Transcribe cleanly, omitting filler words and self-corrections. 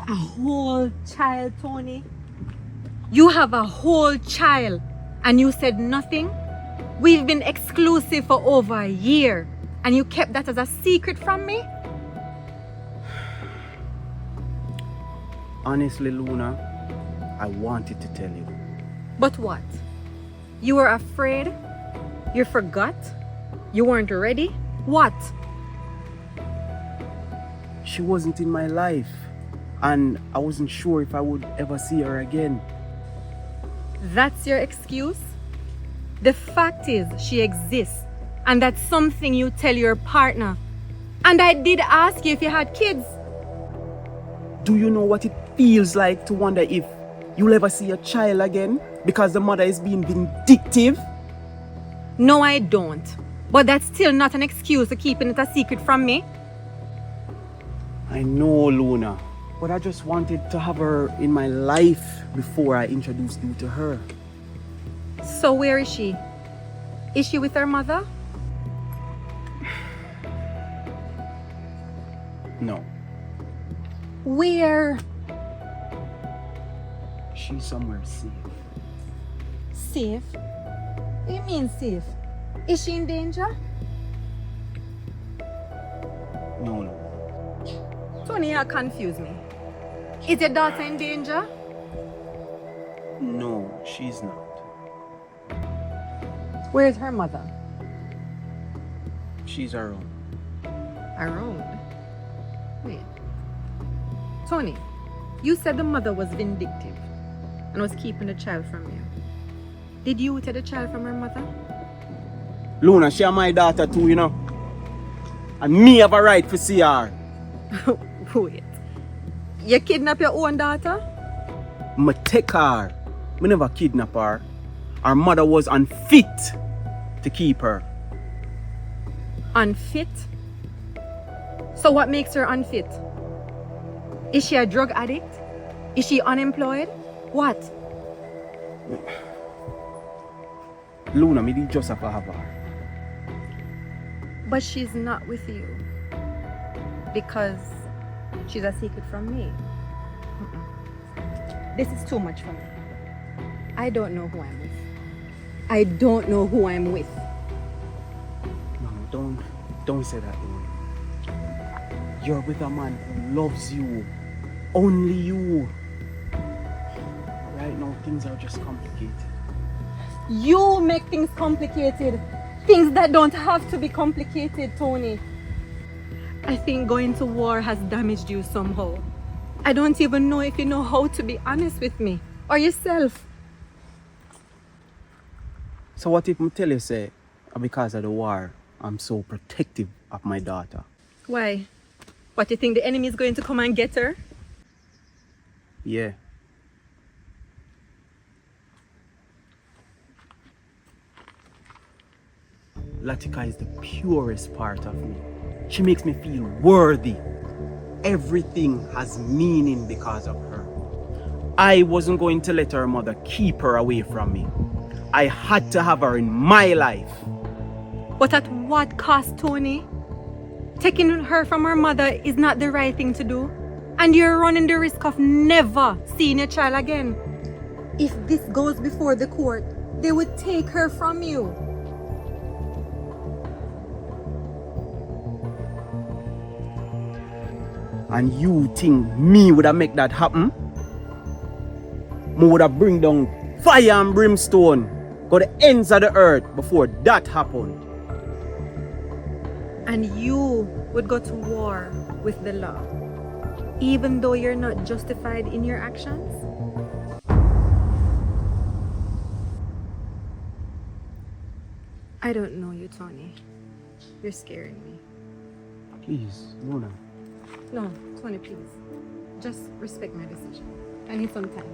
A whole child, Tony? You have a whole child and you said nothing? We've been exclusive for over a year and you kept that as a secret from me? Honestly, Luna, I wanted to tell you. But what? You were afraid? You forgot? You weren't ready? What? She wasn't in my life, and I wasn't sure if I would ever see her again. That's your excuse? The fact is, she exists, and that's something you tell your partner. And I did ask you if you had kids. Do you know what it feels like to wonder if you'll ever see a child again because the mother is being vindictive? No, I don't. But that's still not an excuse for keeping it a secret from me. I know, Luna, but I just wanted to have her in my life before I introduced you to her. So where is she? Is she with her mother? No, Where? she's somewhere safe. Safe? What do you mean safe? Is she in danger? No. Tony, you confuse me. Is your daughter in danger? No, she's not. Where's her mother? She's her own. Around. Wait. Tony, you said the mother was vindictive and was keeping the child from you. Did you take the child from her mother? Luna, she my daughter too, you know. And me have a right to see her. Wait. You kidnap your own daughter? Me take her. Me never kidnap her. Her mother was unfit to keep her. Unfit? So what makes her unfit? Is she a drug addict? Is she unemployed? What? Luna, me did just have to have her. But she's not with you because she's a secret from me. This is too much for me. I don't know who I'm with. I don't know who I'm with. No, don't say that, Luna. You're with a man who loves you. Only you. Right now, things are just complicated. You make things complicated. Things that don't have to be complicated, Tony. I think going to war has damaged you somehow. I don't even know if you know how to be honest with me or yourself. So what if I tell you, say, because of the war, I'm so protective of my daughter? Why? What, you think the enemy is going to come and get her? Yeah. Latika is the purest part of me. She makes me feel worthy. Everything has meaning because of her. I wasn't going to let her mother keep her away from me. I had to have her in my life. But at what cost, Tony? Taking her from her mother is not the right thing to do. And you're running the risk of never seeing your child again. If this goes before the court, they would take her from you. And you think me would have make that happen? Me would have bring down fire and brimstone, go the ends of the earth before that happened. And you would go to war with the law, even though you're not justified in your actions? I don't know you, Tony. You're scaring me. Please, Luna. No, Tony, please. Just respect my decision. I need some time.